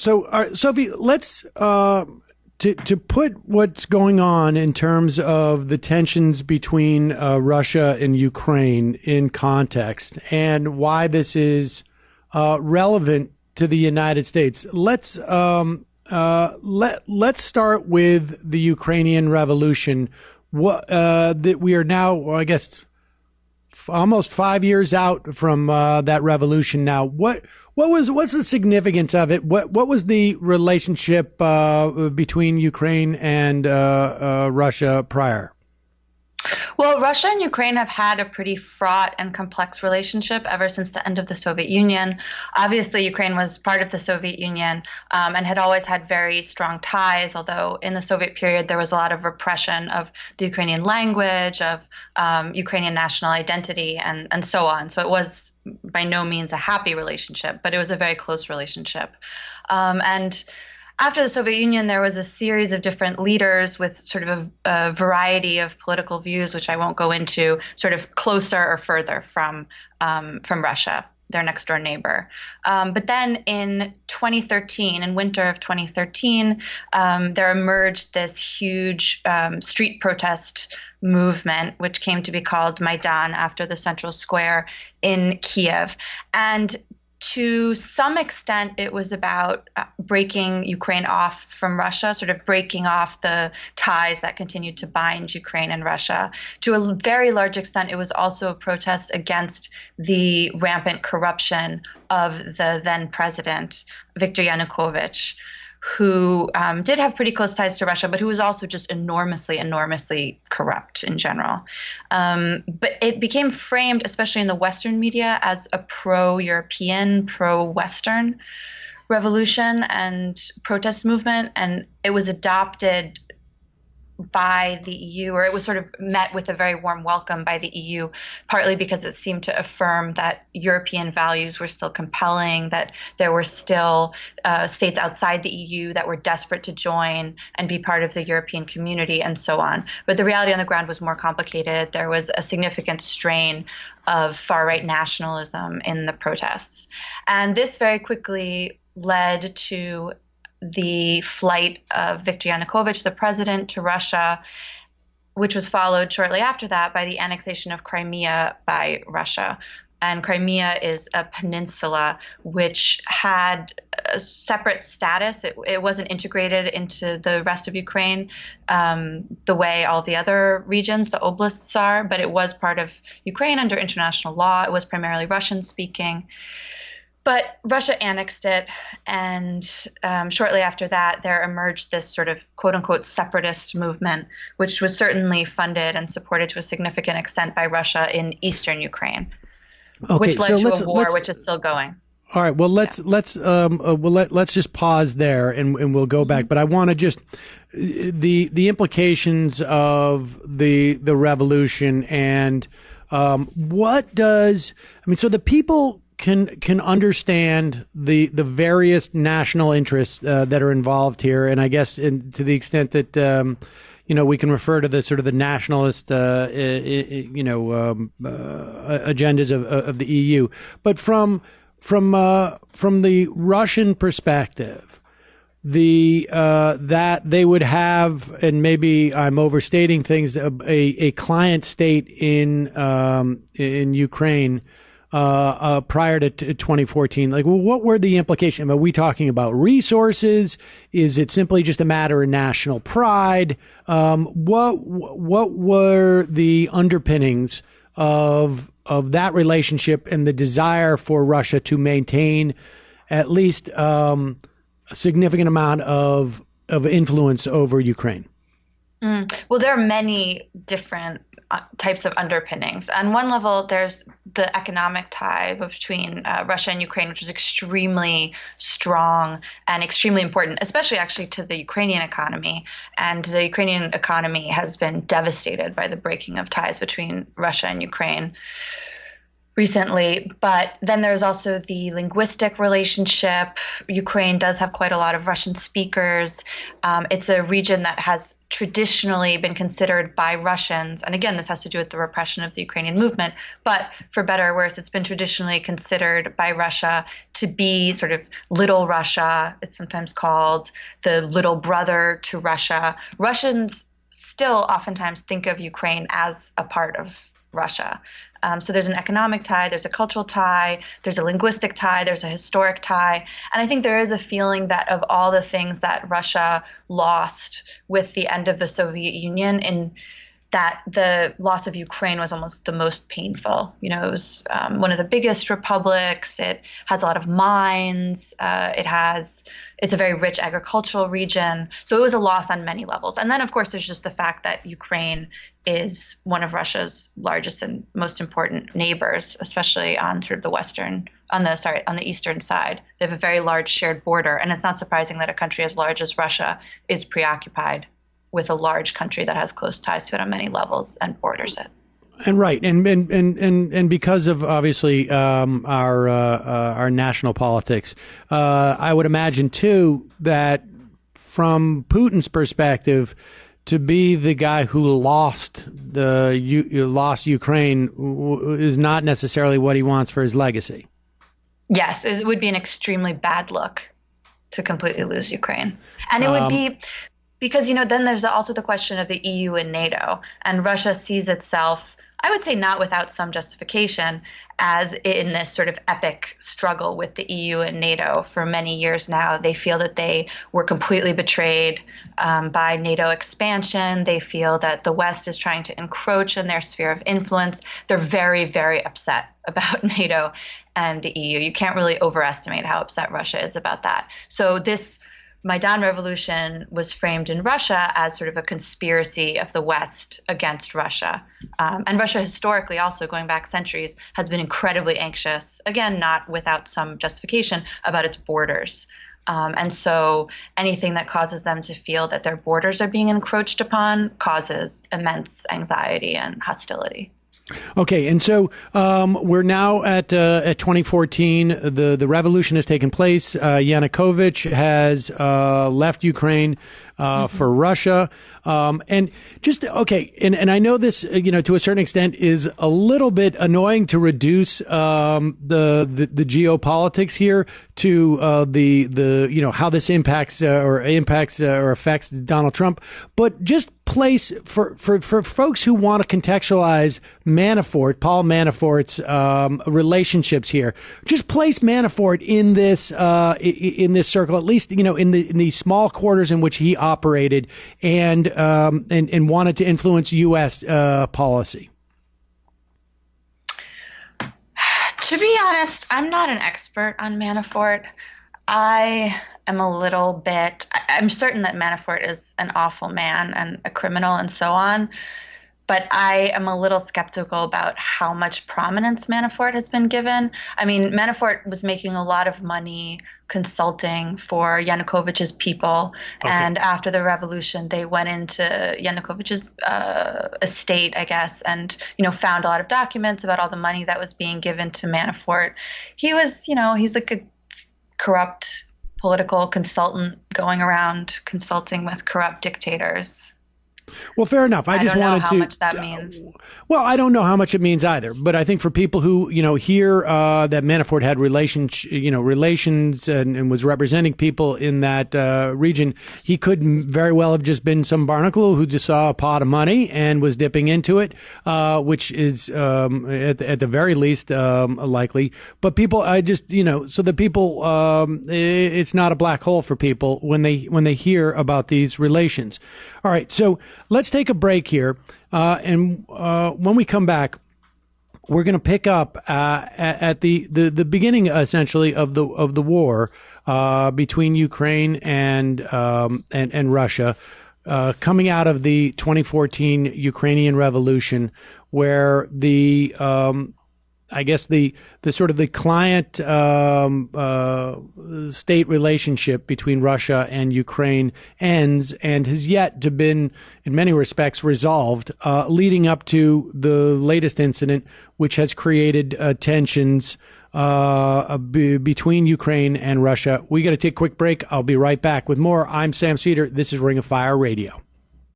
So, Sophie, let's to put what's going on in terms of the tensions between Russia and Ukraine in context and why this is relevant to the United States. Let's start with the Ukrainian Revolution. What that we are now, well, I guess, almost 5 years out from that revolution now. What's the significance of it? What was the relationship between Ukraine and Russia prior? Well, Russia and Ukraine have had a pretty fraught and complex relationship ever since the end of the Soviet Union. Obviously, Ukraine was part of the Soviet Union and had always had very strong ties, although in the Soviet period there was a lot of repression of the Ukrainian language, of Ukrainian national identity, and so on. So it was by no means a happy relationship, but it was a very close relationship. And after the Soviet Union, there was a series of different leaders with sort of a variety of political views, which I won't go into, sort of closer or further from Russia, their next door neighbor. But then in 2013, in winter of 2013, there emerged this huge street protest movement, which came to be called Maidan after the central square in Kiev. And to some extent, it was about breaking Ukraine off from Russia, sort of breaking off the ties that continued to bind Ukraine and Russia. To a very large extent, it was also a protest against the rampant corruption of the then president, Viktor Yanukovych, who did have pretty close ties to Russia, but who was also just enormously corrupt in general. But it became framed, especially in the Western media, as a pro-European, pro-Western revolution and protest movement, and it was adopted by the EU, or it was sort of met with a very warm welcome by the EU, partly because it seemed to affirm that European values were still compelling, that there were still states outside the EU that were desperate to join and be part of the European community, and so on. But the reality on the ground was more complicated. There was a significant strain of far-right nationalism in the protests. And this very quickly led to the flight of Viktor Yanukovych, the president, to Russia, which was followed shortly after that by the annexation of Crimea by Russia. And Crimea is a peninsula which had a separate status. It wasn't integrated into the rest of Ukraine the way all the other regions, the oblasts, are, but it was part of Ukraine under international law. It was primarily Russian-speaking. But Russia annexed it, and shortly after that, there emerged this sort of quote-unquote separatist movement, which was certainly funded and supported to a significant extent by Russia in eastern Ukraine, which led to a war which is still going. All right. Well, let's just pause there, and we'll go back. But I want to just the implications of the revolution and what does so the people can understand the various national interests that are involved here, and I guess to the extent that we can refer to the sort of the nationalist agendas of the EU, but from the Russian perspective, that they would have, and maybe I'm overstating things, a client state in Ukraine prior to 2014. Like, well, what were the implications? Are we talking about resources? Is it simply just a matter of national pride? What were the underpinnings of that relationship and the desire for Russia to maintain at least a significant amount of influence over Ukraine? Well, there are many different types of underpinnings. On one level, there's the economic tie between Russia and Ukraine, which is extremely strong and extremely important, especially actually to the Ukrainian economy. And the Ukrainian economy has been devastated by the breaking of ties between Russia and Ukraine. recently. But then there's also the linguistic relationship. Ukraine does have quite a lot of Russian speakers. It's a region that has traditionally been considered by Russians, and again, this has to do with the repression of the Ukrainian movement, but for better or worse, it's been traditionally considered by Russia to be sort of little Russia. It's sometimes called the little brother to Russia. Russians still oftentimes think of Ukraine as a part of Russia. So there's an economic tie, there's a cultural tie, there's a linguistic tie, there's a historic tie. And I think there is a feeling that of all the things that Russia lost with the end of the Soviet Union, in that the loss of Ukraine was almost the most painful. You know, it was one of the biggest republics. It has a lot of mines. It's a very rich agricultural region. So it was a loss on many levels. And then, of course, there's just the fact that Ukraine is one of Russia's largest and most important neighbors, especially on sort of on the eastern side. They have a very large shared border. And it's not surprising that a country as large as Russia is preoccupied with a large country that has close ties to it on many levels and borders it. And right, and because of obviously our national politics, I would imagine too that from Putin's perspective, to be the guy who lost Ukraine is not necessarily what he wants for his legacy. Yes, it would be an extremely bad look to completely lose Ukraine, and it would be. Because, then there's also the question of the EU and NATO, and Russia sees itself, I would say not without some justification, as in this sort of epic struggle with the EU and NATO for many years now. They feel that they were completely betrayed by NATO expansion. They feel that the West is trying to encroach in their sphere of influence. They're very, very upset about NATO and the EU. You can't really overestimate how upset Russia is about that. So this Maidan revolution was framed in Russia as sort of a conspiracy of the West against Russia. And Russia historically, also going back centuries, has been incredibly anxious, again, not without some justification, about its borders. And so anything that causes them to feel that their borders are being encroached upon causes immense anxiety and hostility. Okay, and so we're now at 2014. The revolution has taken place. Yanukovych has left Ukraine for Russia. And just, okay, and I know this, to a certain extent is a little bit annoying to reduce the geopolitics here to how this impacts or affects Donald Trump, but just place for folks who want to contextualize Paul Manafort's relationships here. Just place Manafort in this circle, at least in the small quarters in which he operated and wanted to influence U.S. policy. To be honest, I'm not an expert on Manafort. I am I'm certain that Manafort is an awful man and a criminal and so on, but I am a little skeptical about how much prominence Manafort has been given. I mean, Manafort was making a lot of money consulting for Yanukovych's people, and after the revolution, they went into Yanukovych's estate, I guess, and found a lot of documents about all the money that was being given to Manafort. He was, he's like a corrupt political consultant going around consulting with corrupt dictators. Well, fair enough. I just wanted to. How much that means. Well, I don't know how much it means either. But I think for people who hear that Manafort had relations and was representing people in that region, he could very well have just been some barnacle who just saw a pot of money and was dipping into it, which is at the very least likely. But people, so the people, it's not a black hole for people when they hear about these relations. All right, so let's take a break here, and when we come back, we're going to pick up at the beginning, essentially, of the war between Ukraine and Russia, coming out of the 2014 Ukrainian Revolution, where the I guess the sort of the client state relationship between Russia and Ukraine ends and has yet to been, in many respects, resolved, leading up to the latest incident, which has created tensions between Ukraine and Russia. We got to take a quick break. I'll be right back with more. I'm Sam Seder. This is Ring of Fire Radio.